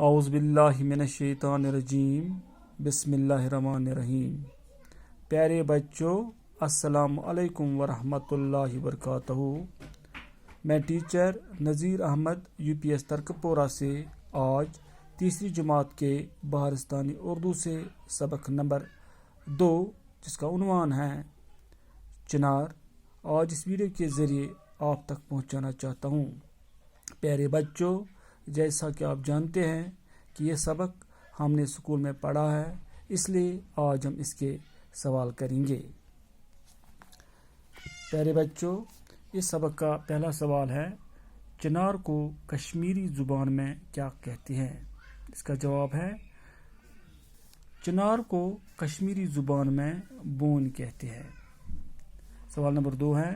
اعوذ باللہ من الشیطان الرجیم بسم اللہ الرحمن الرحیم۔ پیارے بچوں، السلام علیکم ورحمۃ اللہ وبرکاتہ۔ میں ٹیچر نذیر احمد UPS ترکپورہ سے آج تیسری جماعت کے بہارستانی اردو سے سبق نمبر 2 جس کا عنوان ہے چنار، آج اس ویڈیو کے ذریعے آپ تک پہنچانا چاہتا ہوں۔ پیارے بچوں، جیسا کہ آپ جانتے ہیں کہ یہ سبق ہم نے اسکول میں پڑھا ہے، اس لیے آج ہم اس کے سوال کریں گے۔ پیارے بچوں، اس سبق کا پہلا سوال ہے، چنار کو کشمیری زبان میں کیا کہتے ہیں؟ اس کا جواب ہے، چنار کو کشمیری زبان میں بون کہتے ہیں۔ سوال نمبر 2 ہے،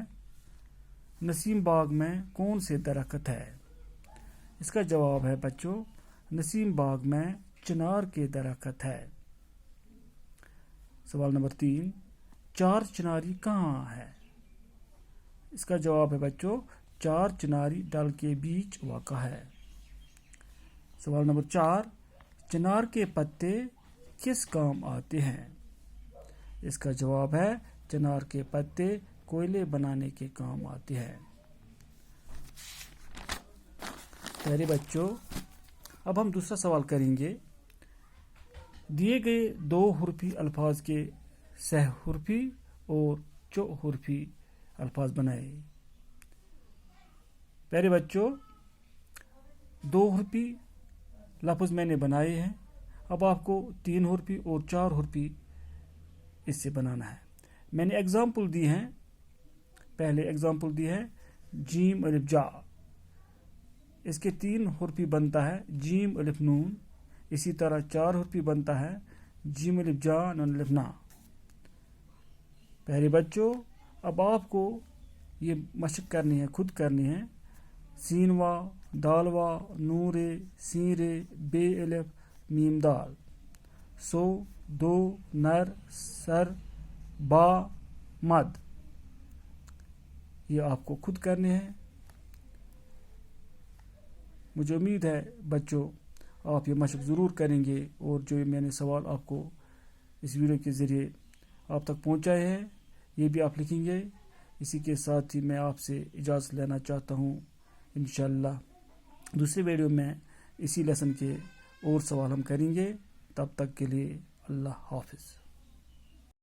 نسیم باغ میں کون سے درخت ہے؟ اس کا جواب ہے بچوں، نسیم باغ میں چنار کے درخت ہے۔ سوال نمبر 3، چار چناری کہاں ہے؟ اس کا جواب ہے بچوں، چار چناری ڈل کے بیچ واقع ہے۔ سوال نمبر 4، چنار کے پتے کس کام آتے ہیں؟ اس کا جواب ہے، چنار کے پتے کوئلے بنانے کے کام آتے ہیں۔ پیارے بچوں، اب ہم دوسرا سوال کریں گے، دیے گئے 2 حرفی الفاظ کے سہ حرفی اور چو حرفی الفاظ بنائے۔ پیارے بچوں، 2 حرفی لفظ میں نے بنائے ہیں، اب آپ کو 3 حرفی اور 4 حرفی اس سے بنانا ہے۔ میں نے اگزامپل دی ہیں، پہلے اگزامپل دی ہے جیم الف جا، اس کے 3 حرفی بنتا ہے جیم الف نون، اسی طرح 4 حرفی بنتا ہے جیم الف جا نون الف نا۔ پیارے بچوں، اب آپ کو یہ مشق کرنی ہے، خود کرنی ہے، سین وا، دال وا، نون رے، سین رے، بے الف، میم دال، سو، دو، نر، سر، با، مد، یہ آپ کو خود کرنے ہیں۔ مجھے امید ہے بچوں آپ یہ مشق ضرور کریں گے، اور جو میں نے سوال آپ کو اس ویڈیو کے ذریعے آپ تک پہنچائے ہیں یہ بھی آپ لکھیں گے۔ اسی کے ساتھ ہی میں آپ سے اجازت لینا چاہتا ہوں، انشاءاللہ دوسرے ویڈیو میں اسی لیسن کے اور سوال ہم کریں گے۔ تب تک کے لیے اللہ حافظ۔